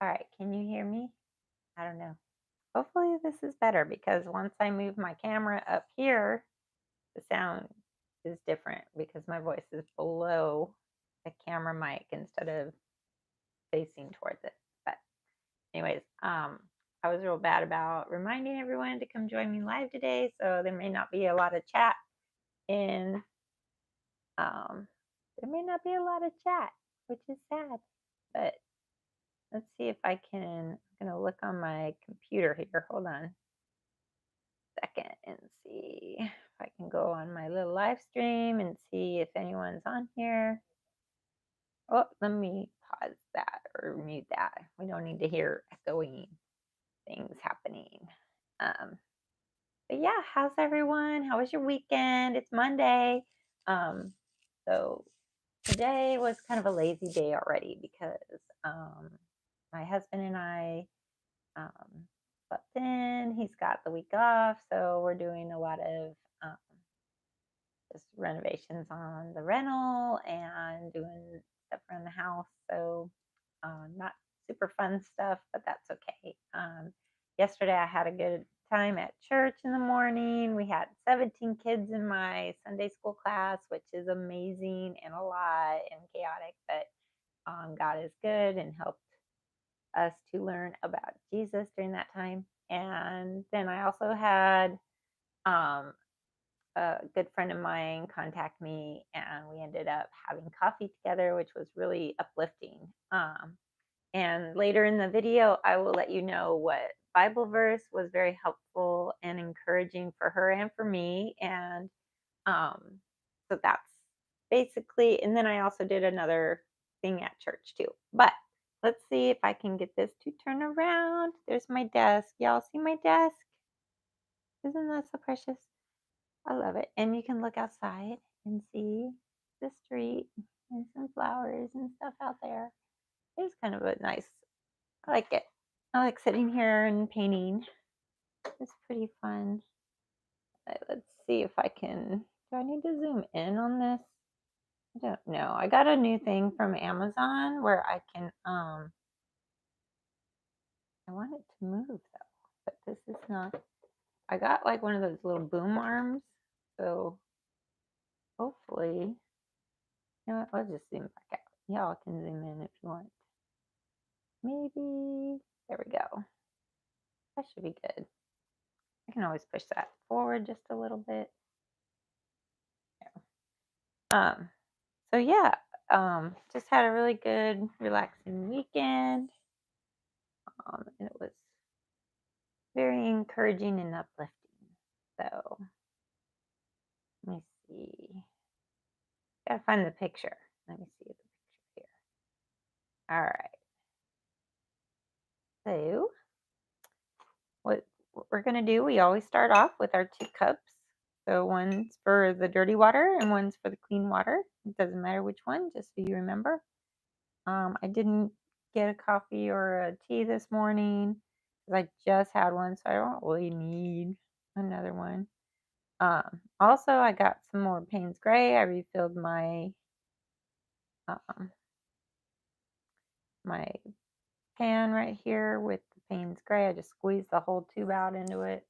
All right, can you hear me? I don't know. Hopefully this is better because once I move my camera up here, the sound is different because my voice is below the camera mic instead of facing towards it. But anyways, I was real bad about reminding everyone to come join me live today, so there may not be a lot of chat in um there may not be a lot of chat, which is sad. But let's see if I can. I'm gonna look on my computer here. Hold on a second and see if I can go on my little live stream and see if anyone's on here. Oh, let me pause that or mute that. We don't need to hear echoing things happening. Um, but yeah, how's everyone? How was your weekend? It's Monday. Um, so today was kind of a lazy day already because my husband and I slept in. He's got the week off, so we're doing a lot of um, just renovations on the rental and doing stuff around the house. So not super fun stuff, but that's okay. Yesterday I had a good time at church in the morning. We had 17 kids in my Sunday school class, which is amazing and a lot and chaotic, but God is good and helped us to learn about Jesus during that time. And then I also had um, a good friend of mine contact me, and we ended up having coffee together, which was really uplifting. And later in the video, I will let you know what Bible verse was very helpful and encouraging for her and for me. And um, so that's basically, and then I also did another thing at church too. But let's see if I can get this to turn around. There's my desk. Y'all see my desk? Isn't that so precious? I love it. And you can look outside and see the street and some flowers and stuff out there. It's kind of a nice, I like it. I like sitting here and painting. It's pretty fun. Let's see if I can. Do I need to zoom in on this? I don't know. I got a new thing from Amazon where I can I want it to move though, but this is not. I got like one of those little boom arms. So hopefully, you know what, let's just zoom back out. Y'all can zoom in if you want. Maybe there we go. That should be good. I can always push that forward just a little bit. Um, so yeah, just had a really good, relaxing weekend. And it was very encouraging and uplifting. So let me see. Gotta find the picture. Let me see the picture here. All right. So what we're gonna do, we always start off with our 2 cups. So one's for the dirty water and one's for the clean water. It doesn't matter which one, just so you remember. I didn't get a coffee or a tea this morning because I just had one, so I don't really need another one. Also, I got some more Payne's Gray. I refilled um, my pan right here with the Payne's Gray. I just squeezed the whole tube out into it.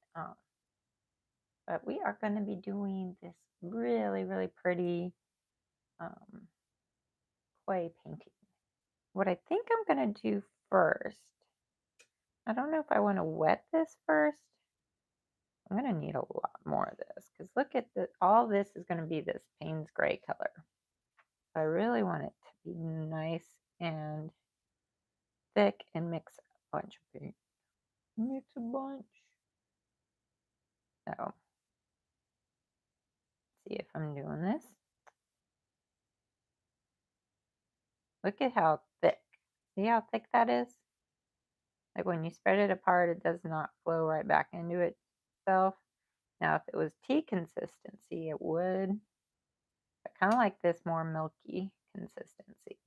But we are going to be doing this really, really pretty clay painting. What I think I'm going to do first, I don't know if I want to wet this first. I'm going to need a lot more of this because look at all this is going to be this Payne's Gray color. I really want it to be nice and thick and mix a bunch of paint. Mix a bunch. So, see if I'm doing this. Look at how thick. See how thick that is? Like when you spread it apart, it does not flow right back into itself. Now, if it was tea consistency, it would. But kind of like this more milky consistency.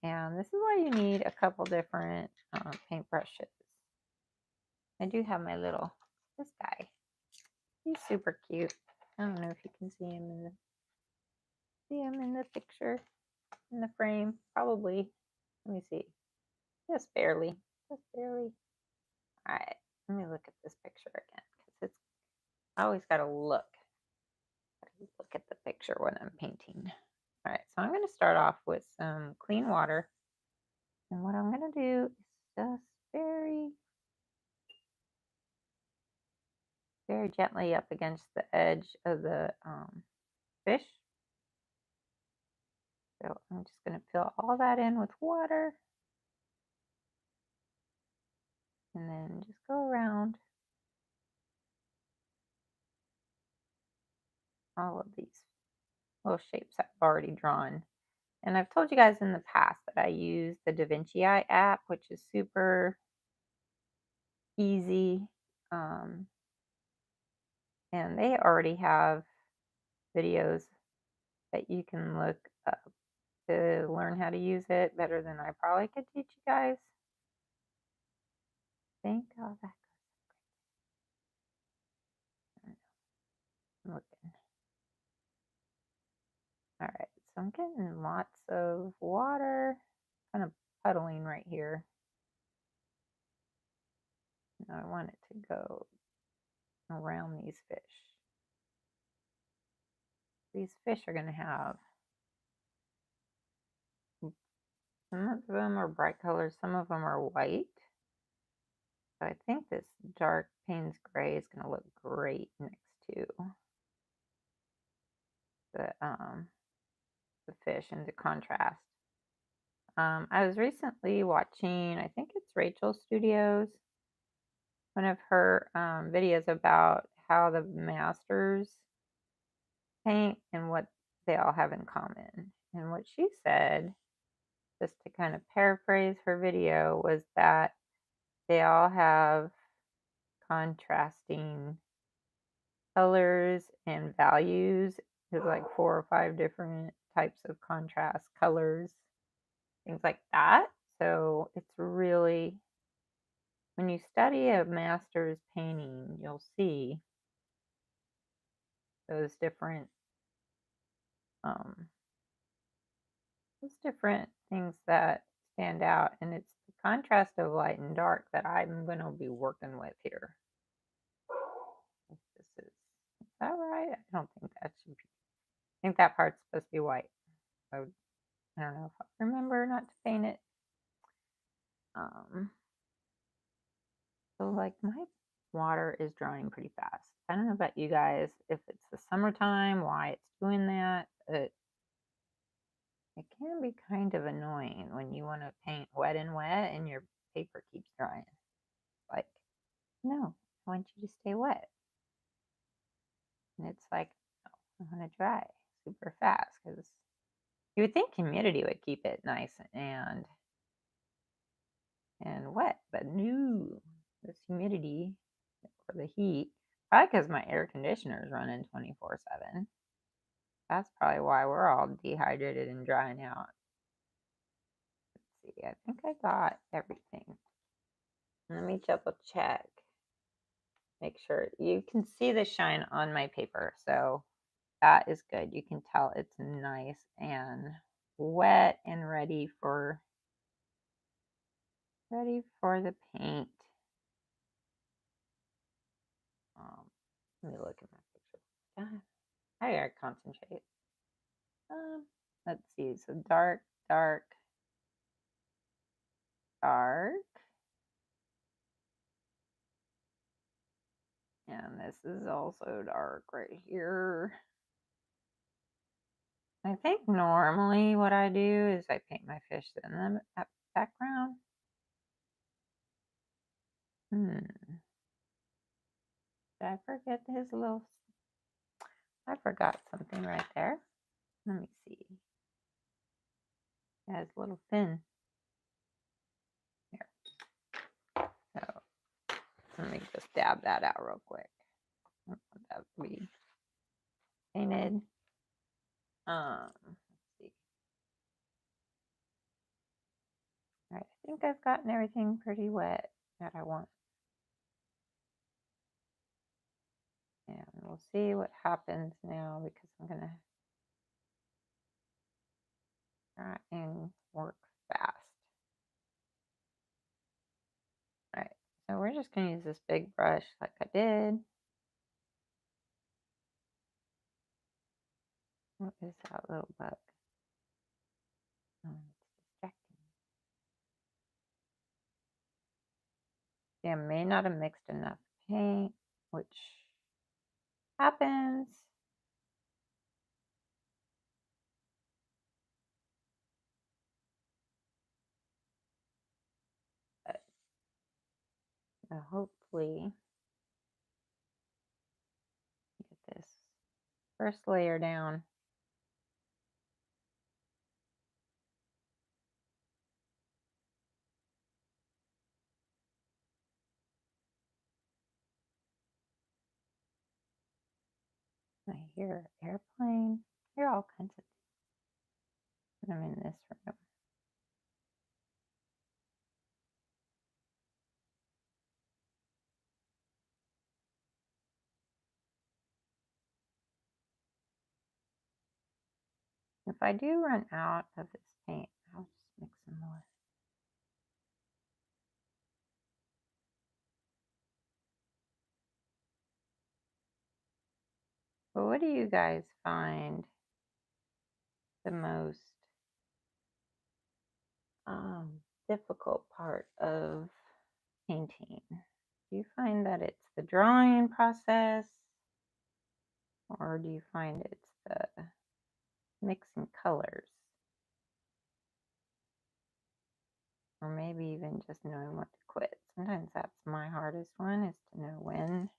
And this is why you need a couple different paintbrushes. I do have my this guy. He's super cute. I don't know if you can see him in the picture, in the frame. Probably. Let me see. just barely, just barely. All right, let me look at this picture again because it's I always got to look at the picture when I'm painting. All right, so I'm going to start off with some clean water, and what I'm going to do is just very, very gently up against the edge of the fish. So I'm just going to fill all that in with water, and then just go around all of these little shapes I've already drawn. And I've told you guys in the past that I use the DaVinci app, which is super easy. Um, and they already have videos that you can look up to learn how to use it better than I probably could teach you guys. Think of that. I'm looking. All right, so I'm getting lots of water, kind of puddling right here. Now I want it to go around these fish. These fish are going to have, some of them are bright colors, some of them are white. So I think this dark Payne's gray is going to look great next to the fish and the contrast. I was recently watching, I think it's Rachel Studios, one of her videos about how the masters paint and what they all have in common. And what she said, just to kind of paraphrase her video, was that they all have contrasting colors and values. There's like 4 or 5 different types of contrast colors, things like that. So it's really, when you study a master's painting, you'll see those different um, things that stand out, and it's the contrast of light and dark that I'm going to be working with here. If this is that right? I don't think that should be. I think that part's supposed to be white. So I don't know if I remember not to paint it. Um, so like my water is drying pretty fast. I don't know about you guys, if it's the summertime, why it's doing that, but it can be kind of annoying when you want to paint wet and your paper keeps drying. Like, no, I want you to stay wet. And it's like, no, I want to dry super fast because you would think humidity would keep it nice and wet, but no, this humidity or the heat, probably because my air conditioner is running 24/7. That's probably why we're all dehydrated and drying out. Let's see, I think I got everything. Let me double check. Make sure you can see the shine on my paper. So that is good. You can tell it's nice and wet and ready for the paint. Let me look at my picture. God, I gotta concentrate. Let's see. So dark, dark, dark. And this is also dark right here. I think normally what I do is I paint my fish in the background. Did I forget his little? I forgot something right there. Let me see. It has a little fin. Here. So let me just dab that out real quick. That would be painted. Let's see. All right, I think I've gotten everything pretty wet that I want. And we'll see what happens now because I'm gonna try and work fast. just going to use this big brush like I did. What is that little bug? Oh, it's distracting. See, I may not have mixed enough paint, which happens. But hopefully get this first layer down. I hear airplane. I hear all kinds of things when I'm in this room. If I do run out of this paint, I'll just mix some more. But what do you guys find the most difficult part of painting? Do you find that it's the drawing process, or do you find it's the mixing colors? Or maybe even just knowing what to quit. Sometimes that's my hardest one, is to know when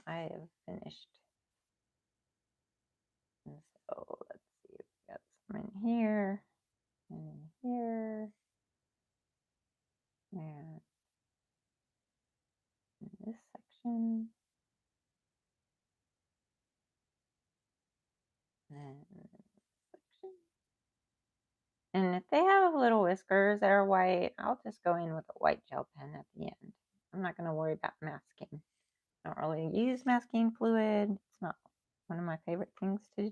I have finished. And so let's see, we've got some in here and in here and in this section and this section. And if they have little whiskers that are white, I'll just go in with a white gel pen at the end. I'm not going to worry about masking. I don't really use masking fluid. It's not one of my favorite things to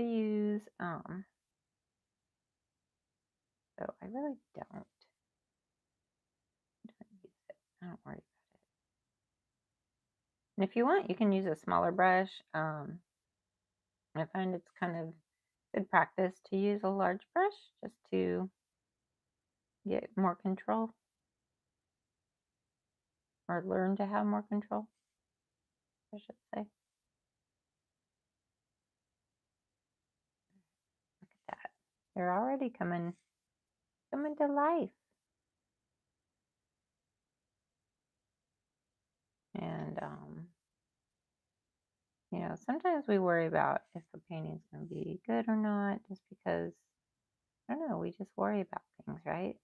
use. So I really don't use it. I don't worry about it. And if you want, you can use a smaller brush. I find it's kind of good practice to use a large brush just to get more control, or learn to have more control, I should say. Look at that. They're already coming to life. And you know, sometimes we worry about if a painting's going to be good or not, just because, I don't know, we just worry about things, right?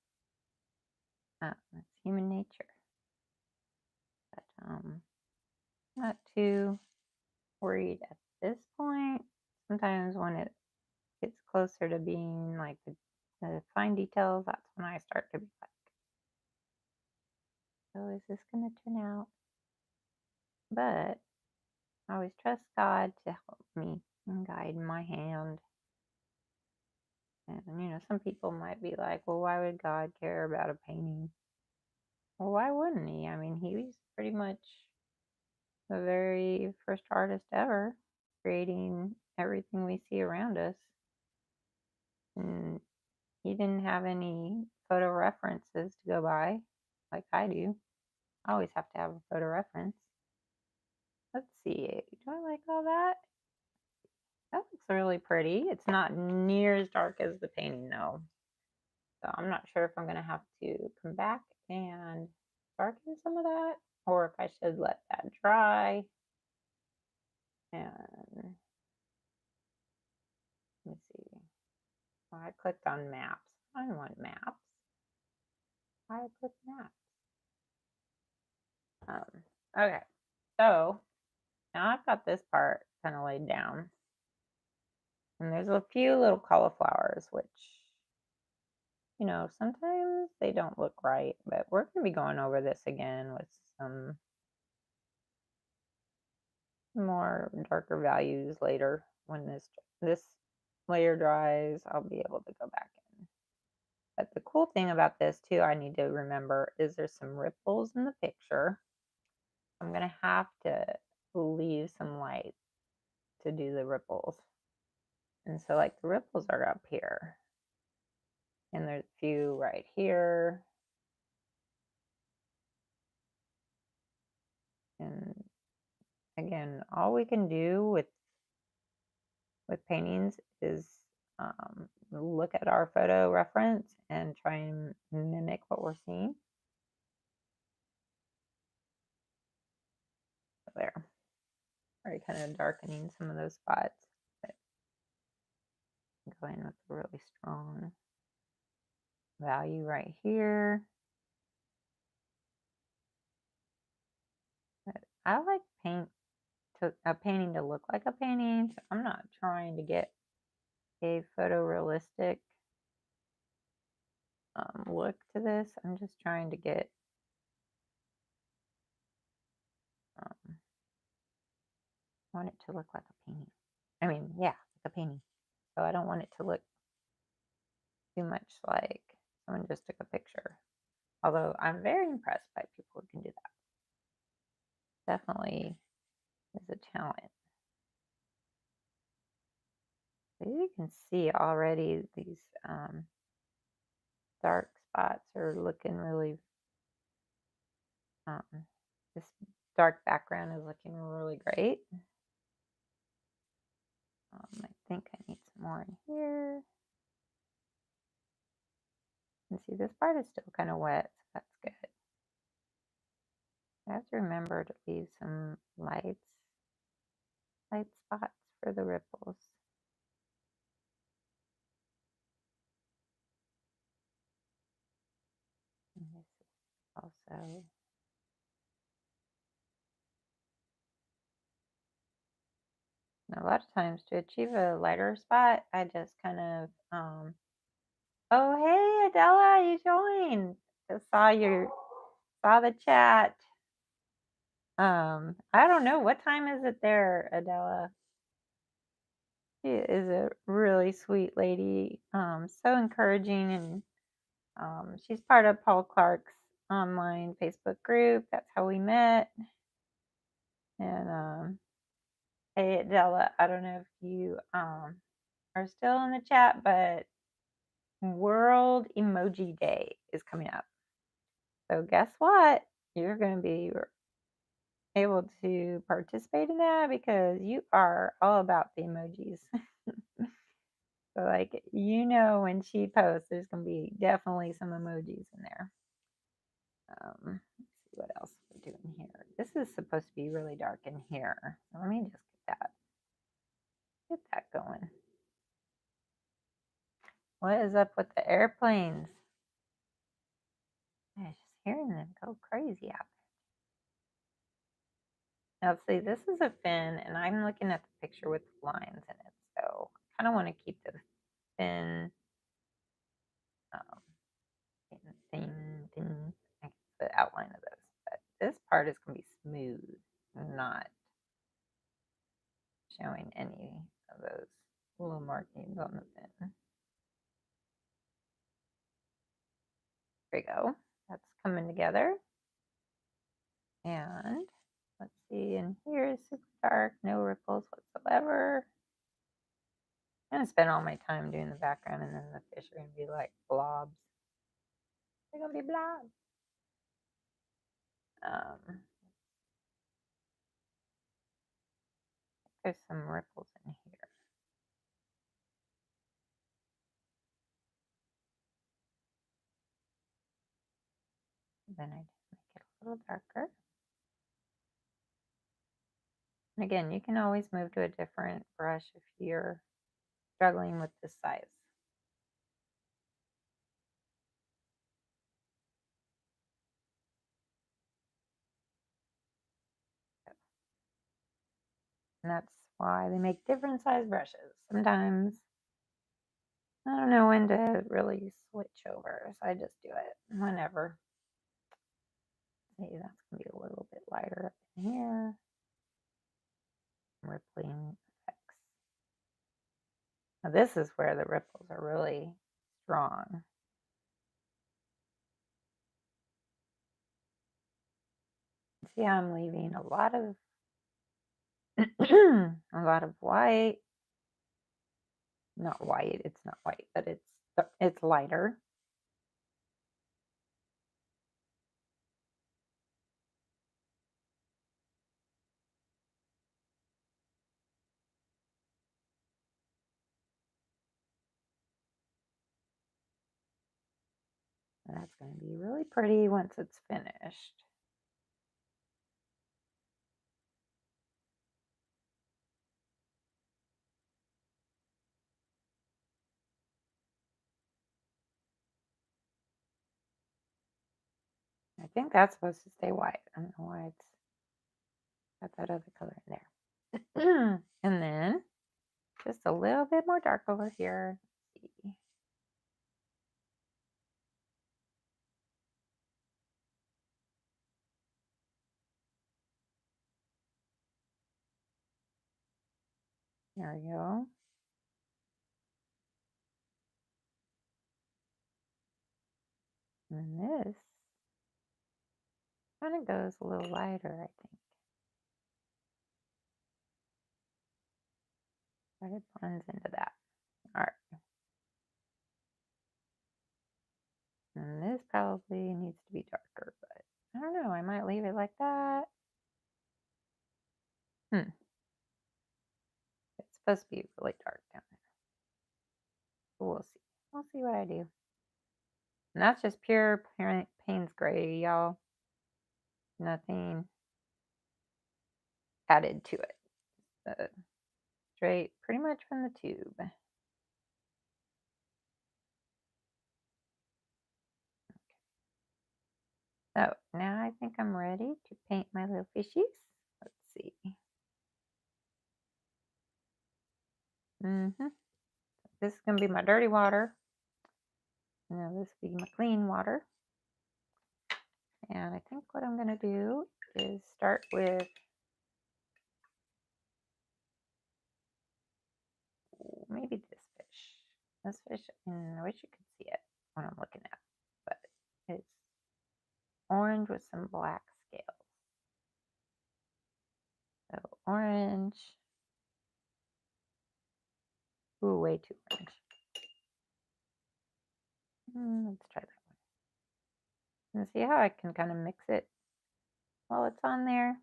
That's human nature. But not too worried at this point. Sometimes when it gets closer to being like the fine details, that's when I start to be like, so is this going to turn out? But I always trust God to help me and guide my hand. And, you know, some people might be like, well, why would God care about a painting? Well, why wouldn't he? I mean, he was pretty much the very first artist ever, creating everything we see around us. And he didn't have any photo references to go by like I do. I always have to have a photo reference. Let's see. Do I like all that? That looks really pretty. It's not near as dark as the painting, though. So I'm not sure if I'm going to have to come back and darken some of that, or if I should let that dry. And let me see. Oh, I clicked on maps. I don't want maps. I click maps. Okay, so now I've got this part kind of laid down. And there's a few little cauliflowers, which, you know, sometimes they don't look right, but we're going to be going over this again with some more darker values later. When this layer dries, I'll be able to go back in. But the cool thing about this too, I need to remember, is there's some ripples in the picture. I'm gonna have to leave some light to do the ripples. And so like the ripples are up here. And there's a few right here. And again, all we can do with paintings is look at our photo reference and try and mimic what we're seeing. There. Already kind of darkening some of those spots. But go in with a really strong value right here. But I like a painting to look like a painting. So I'm not trying to get a photorealistic look to this. I'm just trying to get I want it to look like a painting. I mean, yeah, like a painting. So I don't want it to look too much like someone just took a picture. Although I'm very impressed by people who can do that. Definitely is a talent. So you can see already these dark spots are looking really, um, this dark background is looking really great. I think I need some more in here. And see, this part is still kind of wet, so that's good. I have to remember to leave some light spots for the ripples. And this is also a lot of times to achieve a lighter spot, I just kind of oh hey Adela, you joined. Just saw the chat. I don't know what time is it there, Adela. She is a really sweet lady. So encouraging, and she's part of Paul Clark's online Facebook group. That's how we met. And hey Adela, I don't know if you are still in the chat, but World Emoji Day is coming up. So guess what? You're going to be able to participate in that because you are all about the emojis. So like, when she posts, there's going to be definitely some emojis in there. Let's see what else we're doing here. This is supposed to be really dark in here. So let me just get that going. What is up with the airplanes? I was just hearing them go crazy out there. Now, see, this is a fin, and I'm looking at the picture with lines in it. So I kind of want to keep the fin thin, like the outline of those. But this part is going to be smooth, not showing any of those little markings on the fin. There we go. That's coming together. And let's see, in here is super dark, no ripples whatsoever. I'm going to spend all my time doing the background, and then the fish are going to be like blobs. They're going to be blobs. There's some ripples in here. Then I just make it a little darker. And again, you can always move to a different brush if you're struggling with this size. And that's why they make different size brushes. Sometimes I don't know when to really switch over, so I just do it whenever. See, that's going to be a little bit lighter up in here. Rippling effects. Now this is where the ripples are really strong. See how I'm leaving a lot of a lot of white. Not white, it's not white, but it's lighter. And that's going to be really pretty once it's finished. I think that's supposed to stay white. I don't know why it's got that other color in there. And then just a little bit more dark over here. Let's see. There we go. And this kind of goes a little lighter, I think. But it blends into that. All right. And this probably needs to be darker, but I don't know. I might leave it like that. It's supposed to be really dark down there. But we'll see. We'll see what I do. And that's just pure Payne's Gray, y'all. Nothing added to it. Straight pretty much from the tube. So now I think I'm ready to paint my little fishies. Let's see. This is going to be my dirty water. Now this will be my clean water. And I think what I'm going to do is start with maybe this fish. This fish, I wish you could see it when I'm looking at it, but it's orange with some black scales. So orange. Ooh, way too orange. Let's try that one. And see how I can kind of mix it while it's on there.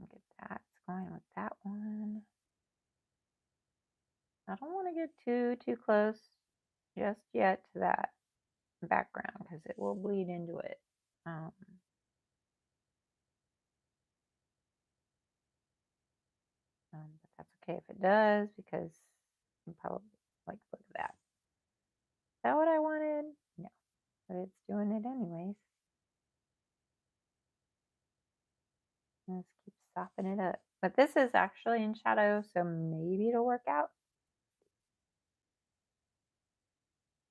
Get that going with that one. I don't want to get too close just yet to that background because it will bleed into it. But that's okay if it does because I'm probably like, look at that. Is that what I wanted? No, but it's doing it anyways. Let's keep softening it up. But this is actually in shadow, so maybe it'll work out.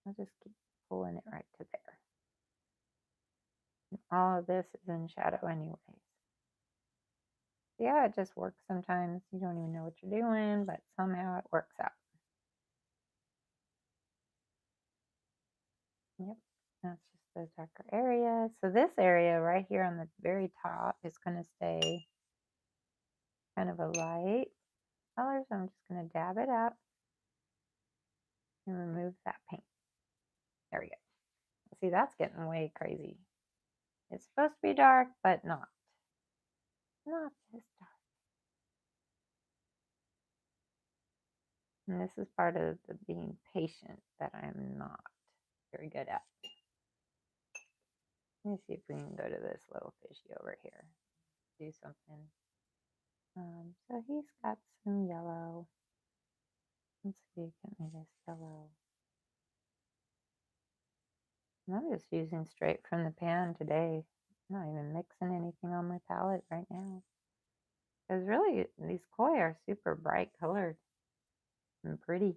I'll just keep pulling it right to there. And all of this is in shadow anyways. Yeah, it just works sometimes. You don't even know what you're doing, but somehow it works out. Yep, that's just those darker areas. So this area right here on the very top is going to stay kind of a light color. So I'm just going to dab it up and remove that paint. There we go. See, that's getting way crazy. It's supposed to be dark, but not. Not this dark. And this is part of the being patient that I'm not very good at. Let me see if we can go to this little fishy over here. Do something. So he's got some yellow. Let's see, get me this yellow. And I'm just using straight from the pan today. I'm not even mixing anything on my palette right now. Because really, these koi are super bright colored and pretty.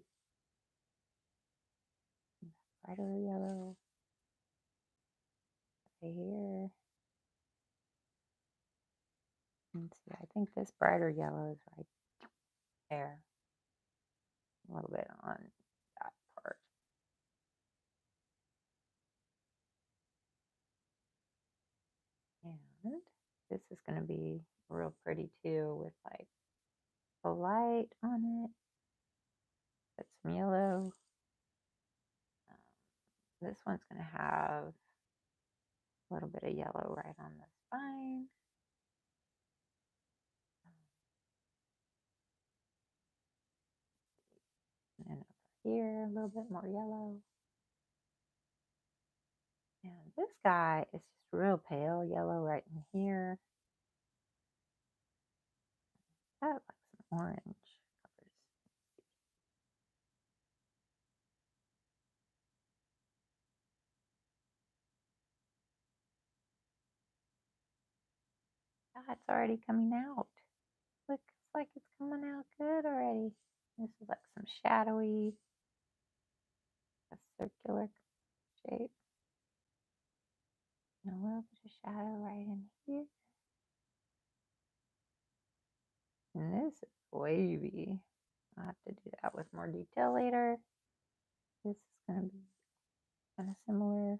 Brighter yellow right here. Let's see, I think this brighter yellow is right there. A little bit on that part. And this is going to be real pretty too with like a light on it. Put some yellow. This one's going to have a little bit of yellow right on the spine. And then over here, a little bit more yellow. And this guy is just real pale yellow right in here. I like some orange colors. God, it's already coming out. Look, it's like it's coming out good already. This is like some shadowy, a circular shape. And a little bit of shadow right in here. And this is wavy. I'll have to do that with more detail later. This is going to be kind of similar.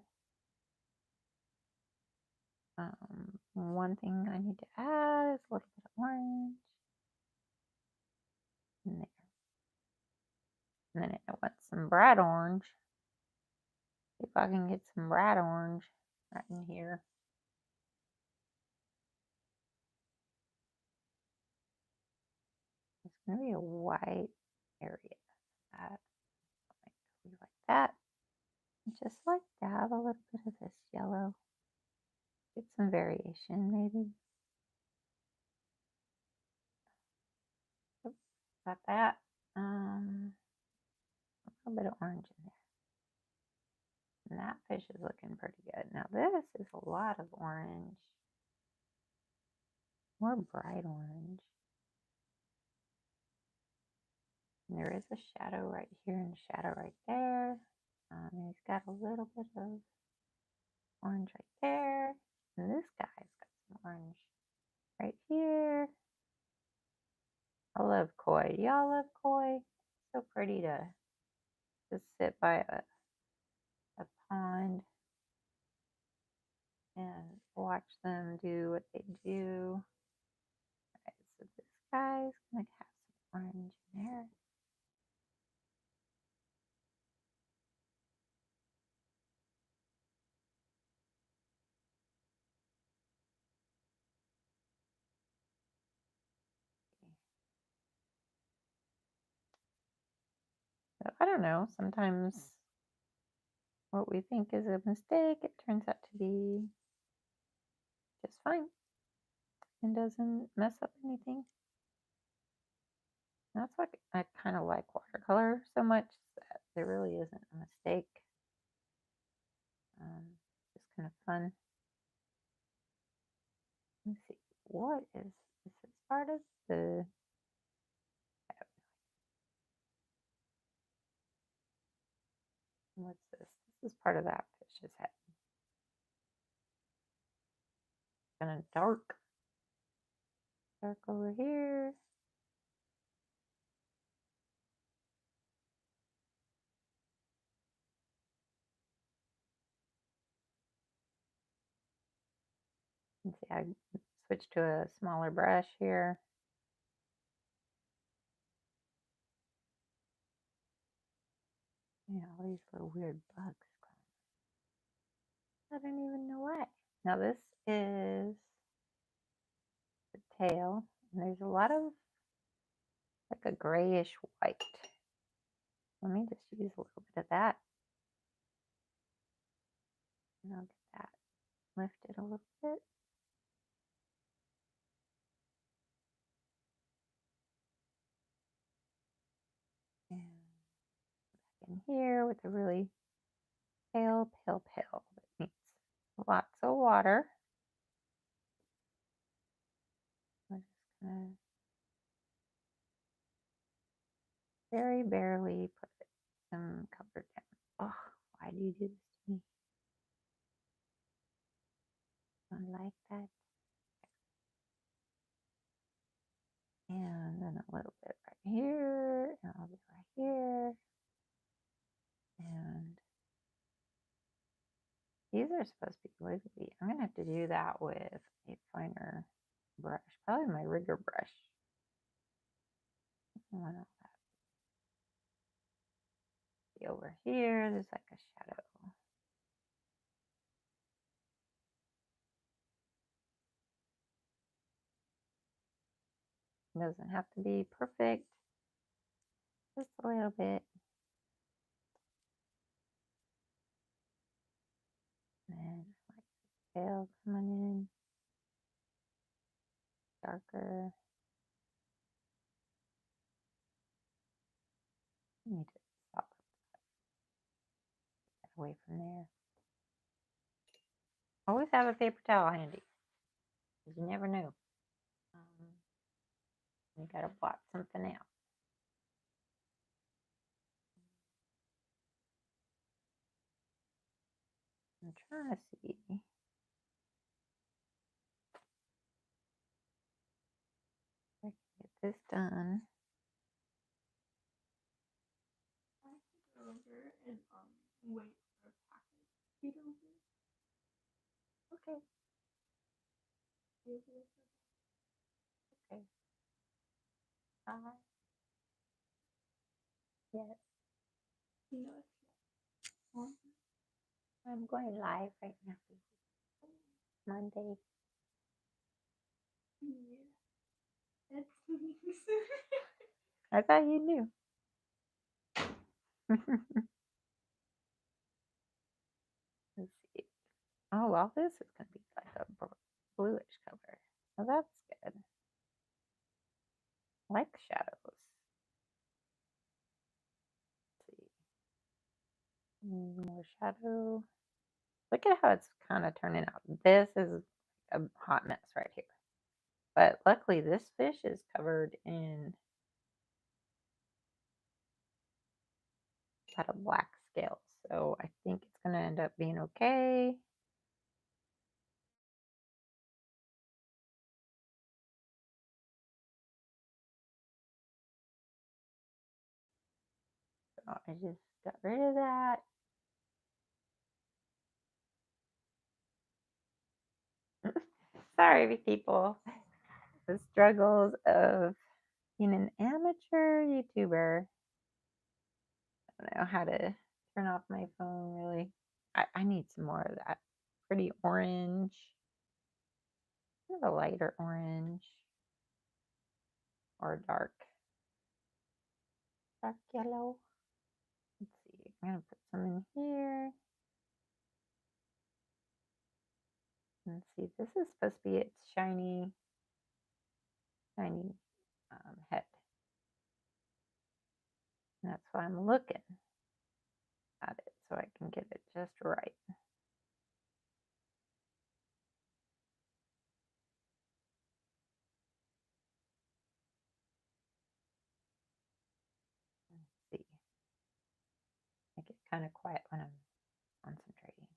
One thing I need to add is a little bit of orange in there. And then I want some bright orange. See if I can get some bright orange right in here. It's going to be a white area. Like that. And just like that, a little bit of this yellow. Get some variation maybe. Oops, got that. A little bit of orange in there. And that fish is looking pretty good. Now this is a lot of orange. More bright orange. And there is a shadow right here and a shadow right there. He's got a little bit of orange right there. And this guy's got some orange right here. I love koi. Y'all love koi? So pretty to just sit by a pond and watch them do what they do. All right, so this guy's gonna have some orange in there. So I don't know. Sometimes what we think is a mistake, it turns out to be just fine and doesn't mess up anything. That's why I kind of like watercolor so much, that there really isn't a mistake. Just kind of fun. Let's see, what is this? Part of the. What's this? This is part of that fish's head. Kind of dark over here. You can see I switched to a smaller brush here. Yeah, all these little weird bugs. I don't even know why. Now this is the tail, and there's a lot of like a grayish white. Let me just use a little bit of that. And I'll get that lifted a little bit. And back in here with a really pale. That needs lots of water. I'm just gonna very barely put some color down. Oh, why do you do this to me? I like that. And then a little bit right here, and I'll be right here. And These are supposed to be wiggly. I'm going to have to do that with a finer brush, probably my rigger brush. I want all that. See over here, there's like a shadow. It doesn't have to be perfect, just a little bit. And like the tail coming in darker. I need to stop that away from there. Always have a paper towel handy, because you never know. You gotta blot something out. I'm trying to see. If I can get this done. Over and wait for a package to be delivered. Okay. Okay. Yes. No, it's not. I'm going live right now. Monday. Yeah. That's news. I thought you knew. Let's see. Oh, well, this is going to be like a bluish color. Well, that's good. I like shadows. Let's see. More shadow. Look at how it's kind of turning out. This is a hot mess right here. But luckily, this fish is covered in a lot of black scales. So I think it's going to end up being okay. So I just got rid of that. Sorry, people. The struggles of being an amateur YouTuber. I don't know how to turn off my phone, really. I need some more of that pretty orange. Kind of a lighter orange. Or dark yellow. Let's see. I'm going to put some in here. Let's see. This is supposed to be its shiny head. And that's why I'm looking at it so I can get it just right. Let's see. I get kind of quiet when I'm concentrating.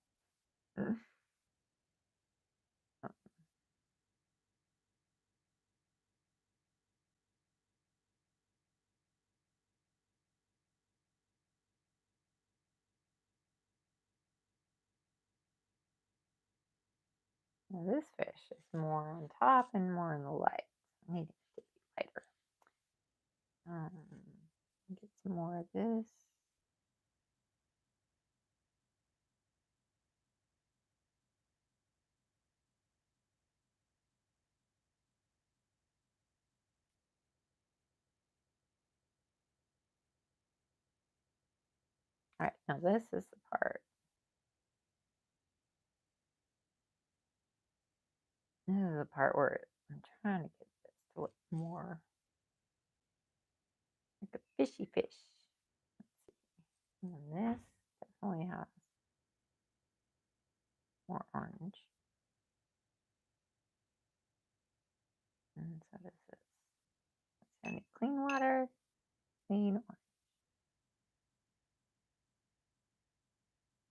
Now this fish is more on top and more in the light. I need it to be lighter. Get some more of this. All right, now this is the part. This is the part where I'm trying to get this to look more like a fishy fish. And then this definitely has more orange. And so does this. I need clean water, clean orange.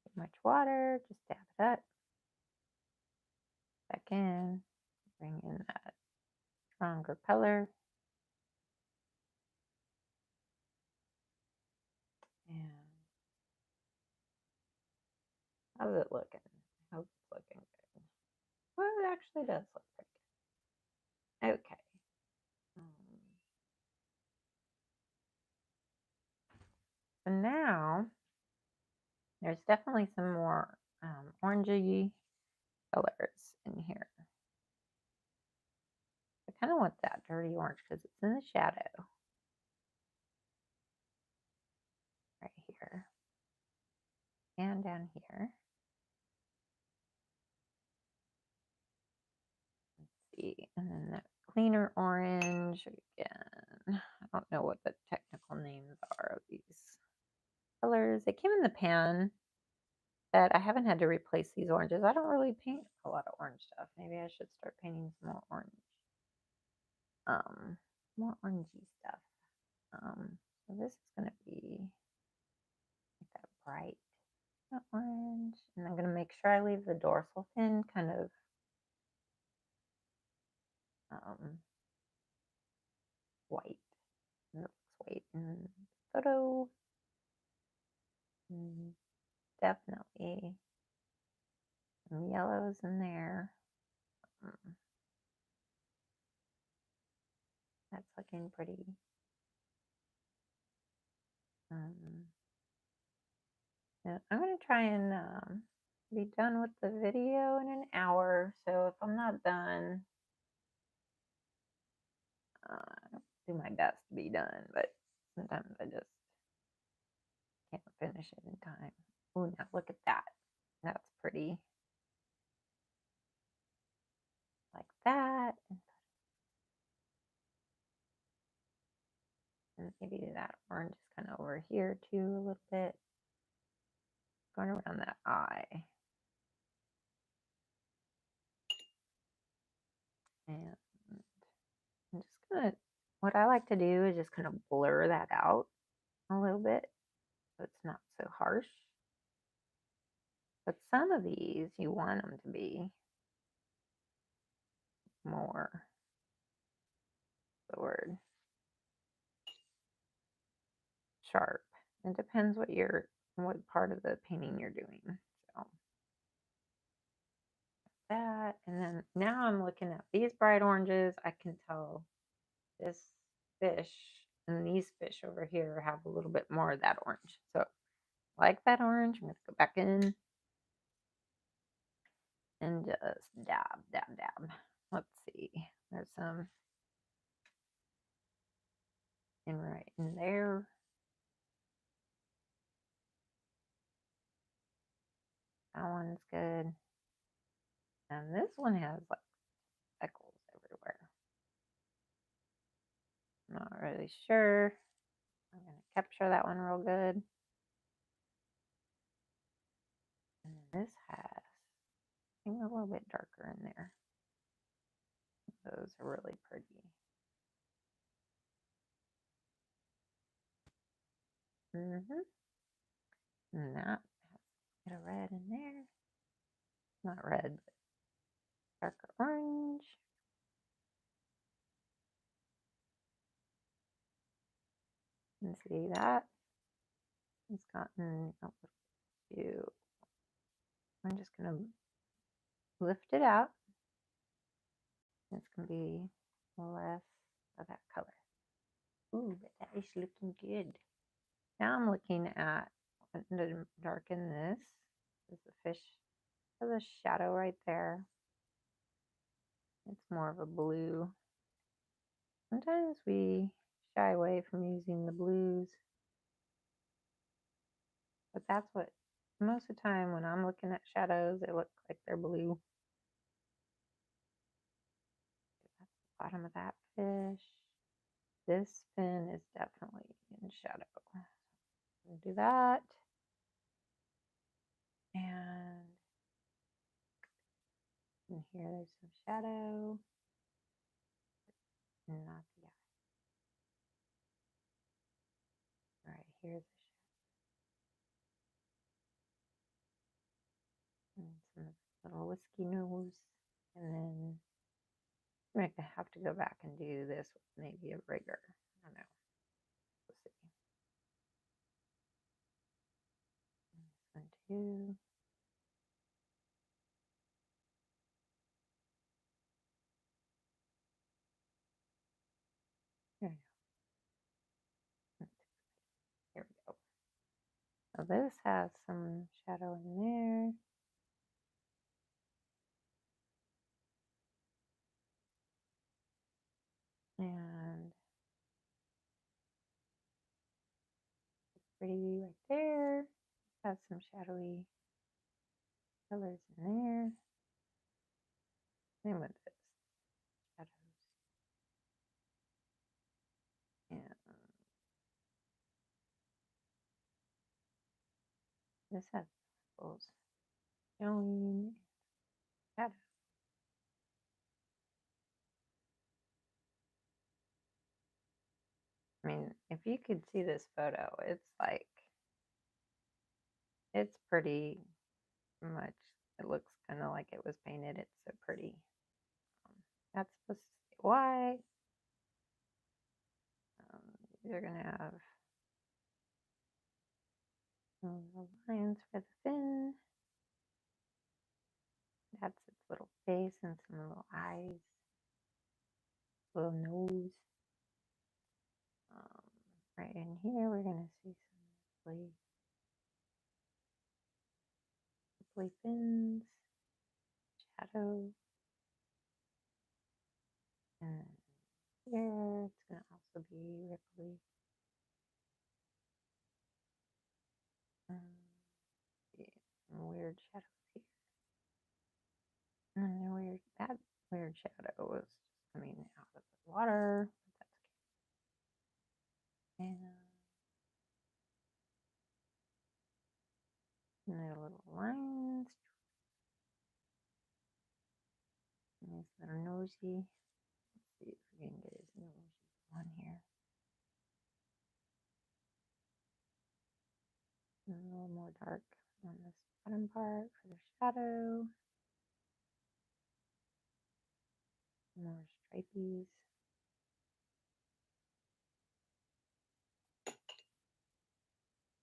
Too much water, just dab it up. Back in, bring in that stronger color. And how's it looking? actually does look pretty good. Okay. So now there's definitely some more orangey colors in here. I kind of want that dirty orange because it's in the shadow right here and down here. See, and then that cleaner orange again. I don't know what the technical names are of these colors. They came in the pan, but I haven't had to replace these oranges. I don't really paint a lot of orange stuff. Maybe I should start painting some more orange. More orangey stuff. So this is gonna be like that bright orange, and I'm gonna make sure I leave the dorsal fin kind of white. It looks white in the photo. Definitely some yellows in there. That's looking pretty. Yeah, I'm going to try and be done with the video in an hour. So if I'm not done, I'll do my best to be done. But sometimes I just can't finish it in time. Oh, now look at that. That's pretty. Like that. And maybe that orange is kind of over here too a little bit. Going around that eye. And I'm just gonna, what I like to do is just kind of blur that out a little bit so it's not so harsh. But some of these, you want them to be more, the word, sharp. It depends what part of the painting you're doing. So that, and then now I'm looking at these bright oranges. I can tell this fish and these fish over here have a little bit more of that orange. So I like that orange. I'm going to go back in and just dab, dab, dab. Let's see. There's some in right in there. That one's good. And this one has like speckles everywhere. Not really sure. I'm going to capture that one real good. And then this has, I think, a little bit darker in there. Those are really pretty. And that has a bit of red in there. Not red, but darker orange. And see that? It's gotten a little few. I'm just going to lift it out. It's going to be less of that color. Ooh, but that is looking good. Now I'm looking at to darken this. This is the fish. There's a shadow right there. It's more of a blue. Sometimes we shy away from using the blues. But that's what, most of the time when I'm looking at shadows, they look like they're blue. That's the bottom of that fish. This fin is definitely in shadow. I'll do that. And in here there's some shadow. Not the eye. All right, here's the shadow. And some little whiskey nose. And then I might have to go back and do this with maybe a rigger. I don't know. We'll see. This one too. Here we go. Here we go. So this has some shadow in there. And pretty right there. Has some shadowy colors in there. Same with this. Shadows. And this has bubbles showing shadow. I mean, if you could see this photo, it's like, it's pretty much, it looks kind of like it was painted. It's so pretty. That's supposed to say why. You're going to have some little lines for the fin. That's its little face and some little eyes, little nose. Right in here, we're going to see some ripply fins, shadow. And here, it's going to also be ripply. Some weird shadows here. And then that weird shadow was just coming out of the water. But that's okay. And the little lines. Nice little nosy. Let's see if we can get his nose on here. And a little more dark on this bottom part for the shadow. More stripies.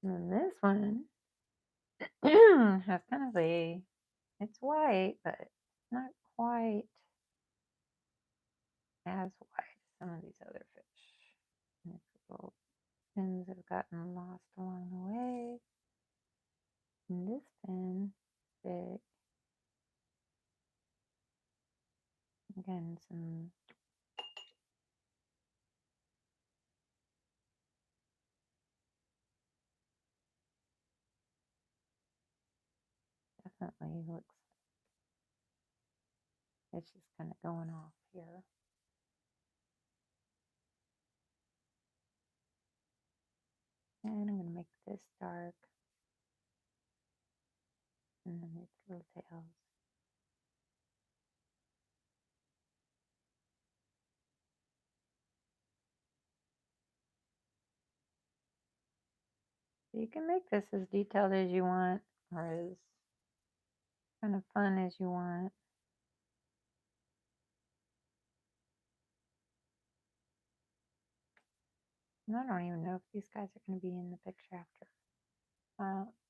And then this one has kind of it's white, but it's not quite as white as some of these other fish. And its little fins have gotten lost along the way. And this fin, big. Again, some definitely looks, it's just kind of going off here. And I'm going to make this dark. And then its little tails. So you can make this as detailed as you want, or as kind of fun as you want. And I don't even know if these guys are going to be in the picture after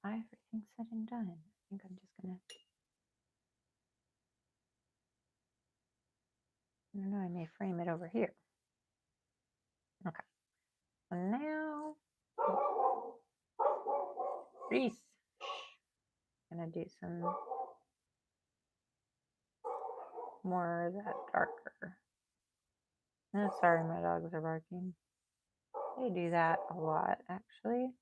everything's said and done. I think I'm just going to, I don't know, I may frame it over here. Okay. So now, Reese, going to do some more of that darker. Oh, sorry, my dogs are barking. They do that a lot, actually.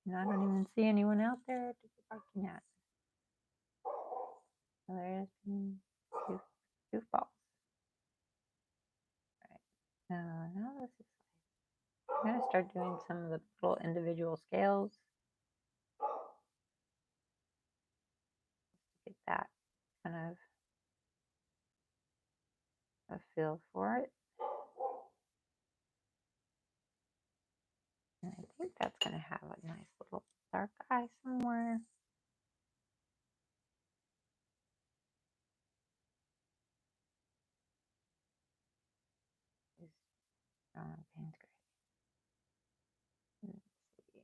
And I don't even see anyone out there to be barking at. So there's goofballs. Right. Now this is, I'm going to start doing some of the little individual scales. Get that kind of a feel for it. And I think that's going to have a nice little dark eye somewhere. Pain's great.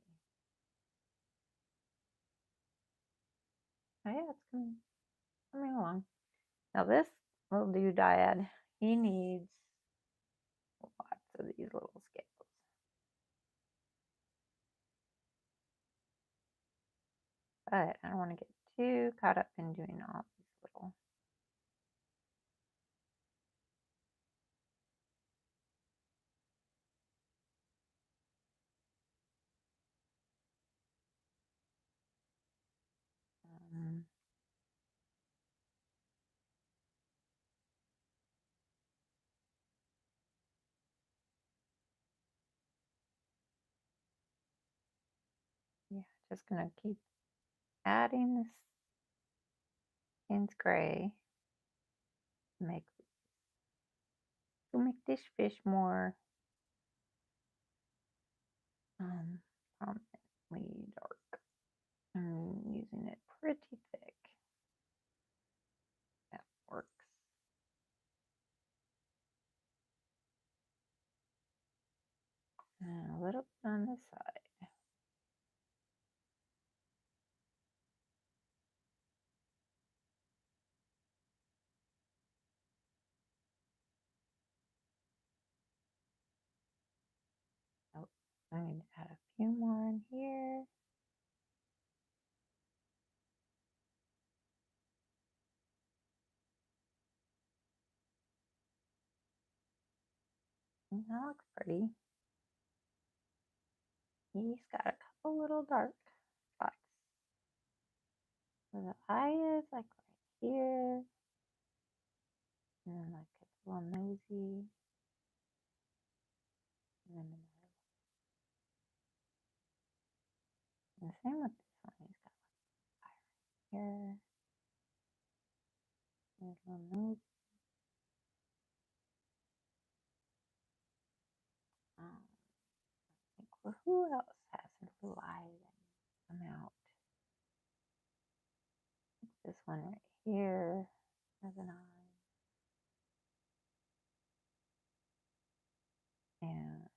Let's see. Oh yeah, it's coming along. Now this little doodad, he needs lots of these little but I don't want to get too caught up in doing all these little. Um, yeah, just gonna keep adding this Payne's gray to make this fish more um, prominently dark. I'm using it pretty thick. That works. And a little bit on this side. Oh, I need to add a few more in here. That looks pretty. He's got a couple little dark spots. Where the eye is, like right here. And then like it's a little nosy. And then the same with this one. He's got like eye right here. And a little nose. Well, who else has a little eye that come out? This one right here has an eye. And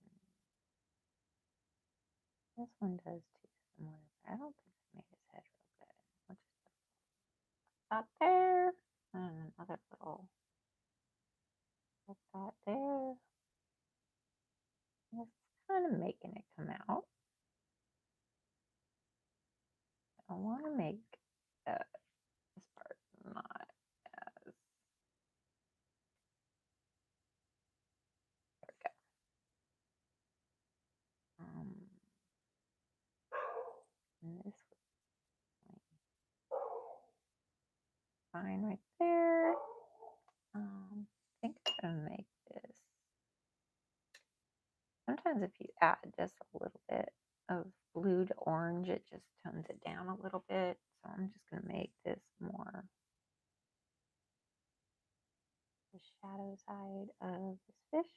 this one does too, somewhere. I don't think I made his head real good. I'll just put that there. And another little put that there. Just kind of making it come out. I want to make this part not as, there we go. And this was fine right there. I think I'm gonna make this. Sometimes if you add just a little bit of blue to orange, it just tones it down a little bit. So I'm just gonna make this more the shadow side of this fish.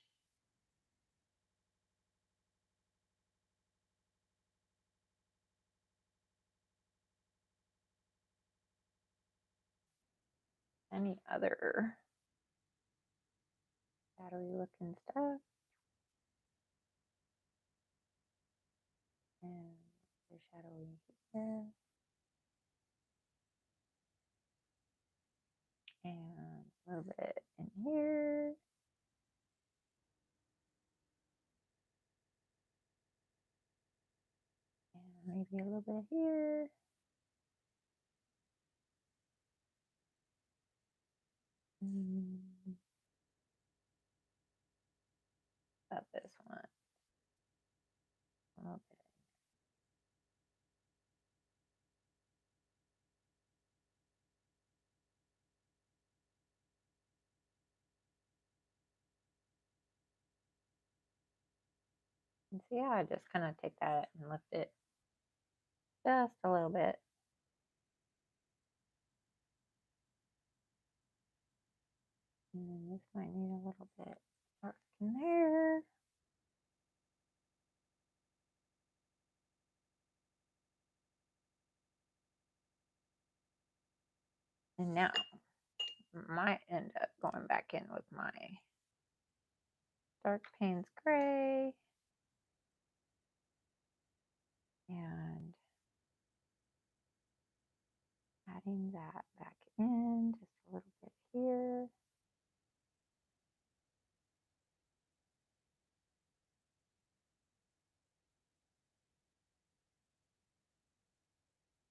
Any other shadowy looking stuff. And the shadowy here. And a little bit in here. And maybe a little bit here. About this one. A little bit. And see how I just kind of take that and lift it just a little bit. And then this might need a little bit dark in there. And now might end up going back in with my dark Payne's gray and adding that back in just a little bit here.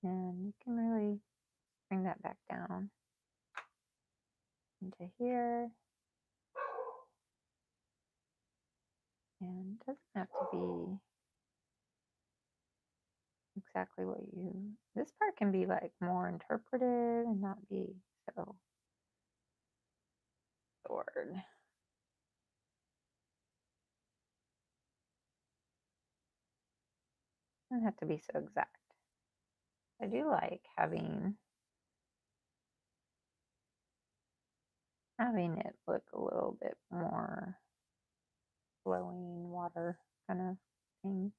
And you can really bring that back down into here. And it doesn't have to be exactly what this part can be like more interpreted and not be so stored. Doesn't have to be so exact. I do like having it look a little bit more flowing water kind of thing.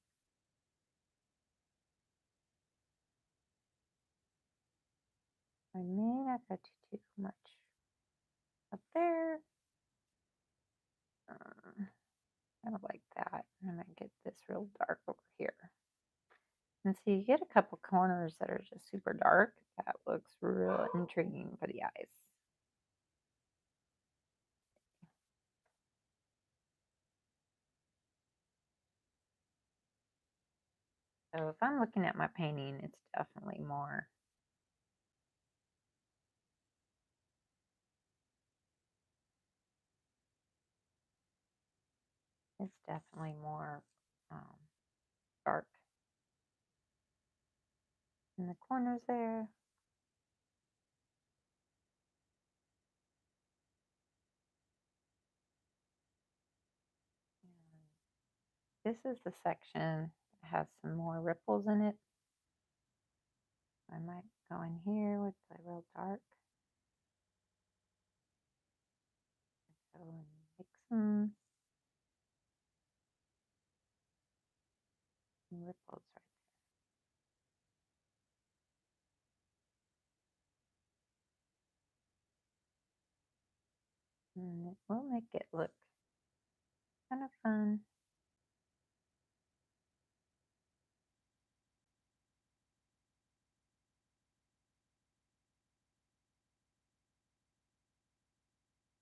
I may not go too much up there. I don't like that. I might get this real dark over here. And so you get a couple corners that are just super dark. That looks real intriguing for the eyes. So if I'm looking at my painting, it's definitely more dark in the corners there. And this is the section that has some more ripples in it. I might go in here with the real dark. Go and make some ripples right there. And it will make it look kind of fun.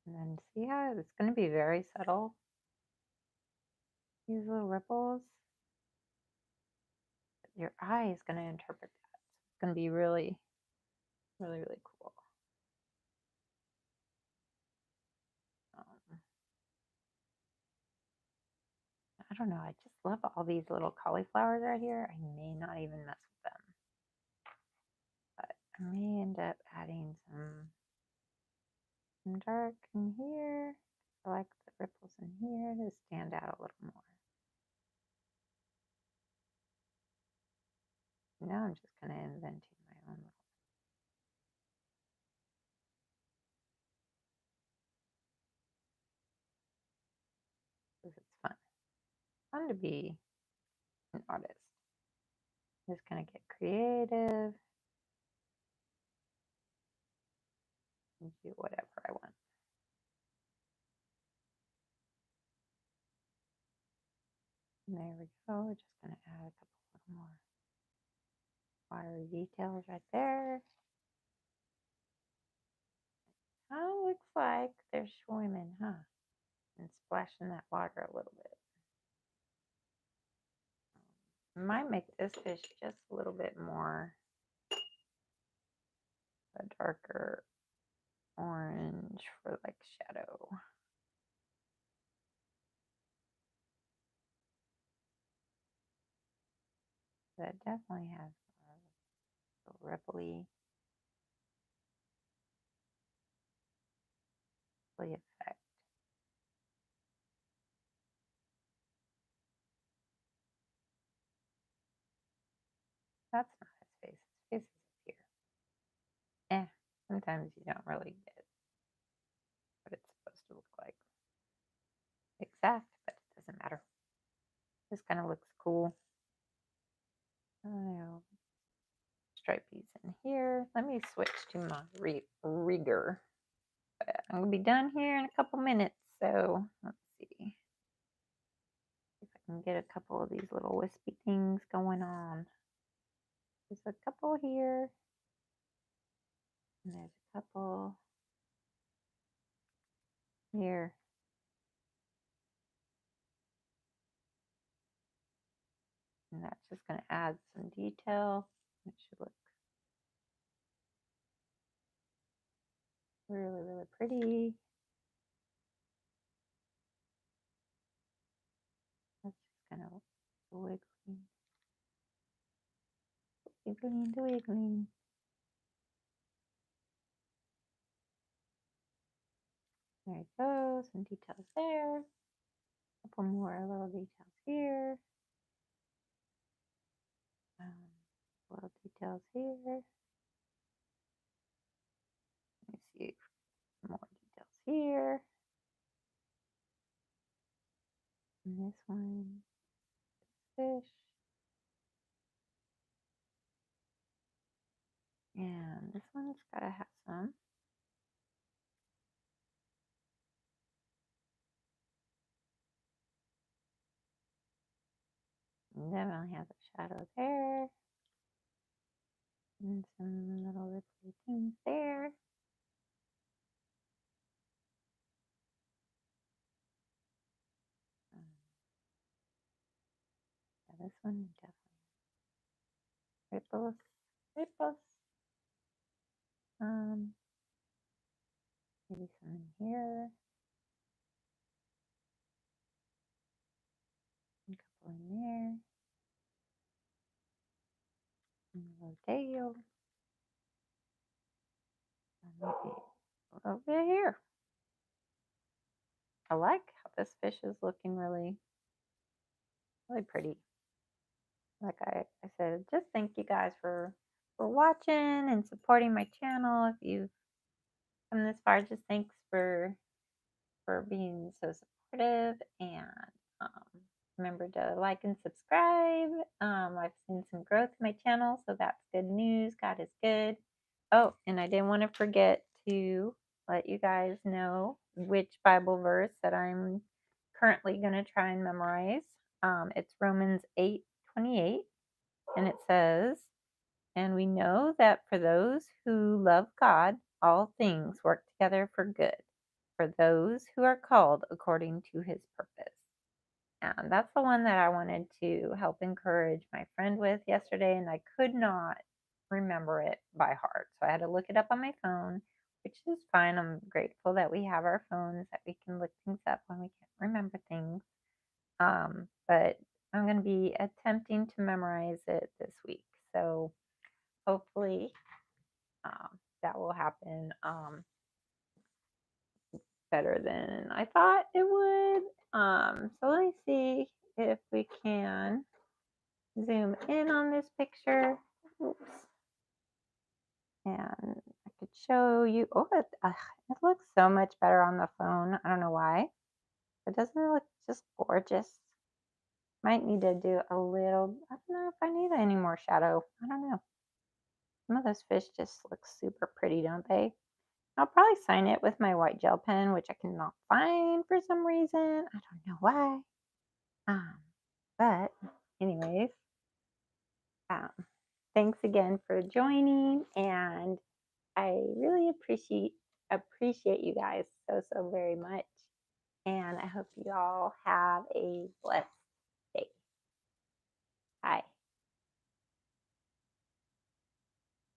And then see how it's going to be very subtle. These little ripples. Your eye is going to interpret that. It's going to be really, really, really cool. I don't know. I just love all these little cauliflowers right here. I may not even mess with them. But I may end up adding some dark in here. I like the ripples in here to stand out a little more. Now I'm just kind of inventing my own little. Because it's fun. Fun to be an artist. Just kind of get creative and do whatever I want. And there we go. We're just going to add a couple more watery details right there. Oh, looks like they're swimming, huh? And splashing that water a little bit. I might make this fish just a little bit more a darker orange for like shadow. That definitely has a ripply effect. That's not his face. His face is up here. Sometimes you don't really get what it's supposed to look like exact, but it doesn't matter. This kind of looks cool. I'll stripe these in here. Let me switch to my rigger. I'm gonna be done here in a couple minutes, so let's see if I can get a couple of these little wispy things going on. There's a couple here, and there's a couple here. And that's just going to add some detail. It should look Really, really pretty. That's just kind of wiggling, wiggling, wiggling. There you go. Some details there. A couple more little details here. Little details here. Let me see some more details here. And this one, fish. And this one's gotta have some. Definitely has a shadow there. And some little ripply things there. Yeah, this one definitely ripples, ripples. Maybe some in here. A couple in there. And a little tail. And maybe a little bit here. I like how this fish is looking really, really pretty. Like I said, just thank you guys for watching and supporting my channel. If you've come this far, just thanks for being so supportive, and um, remember to like and subscribe. I've seen some growth in my channel, so that's good news. God is good. Oh, and I didn't want to forget to let you guys know which Bible verse that I'm currently going to try and memorize. It's Romans 8:28, and it says, "And we know that for those who love God, all things work together for good, for those who are called according to his purpose." And that's the one that I wanted to help encourage my friend with yesterday, and I could not remember it by heart. So I had to look it up on my phone, which is fine. I'm grateful that we have our phones that we can look things up when we can't remember things. But I'm going to be attempting to memorize it this week. So hopefully that will happen better than I thought it would. So let me see if we can zoom in on this picture. Oops. And I could show you. Oh, it looks so much better on the phone. I don't know why. But doesn't it look just gorgeous? Might need to do a little. I don't know if I need any more shadow. I don't know. Some of those fish just look super pretty, don't they? I'll probably sign it with my white gel pen, which I cannot find for some reason. I don't know why. But anyways, um, thanks again for joining, and I really appreciate you guys so very much. And I hope you all have a blessed day. Bye.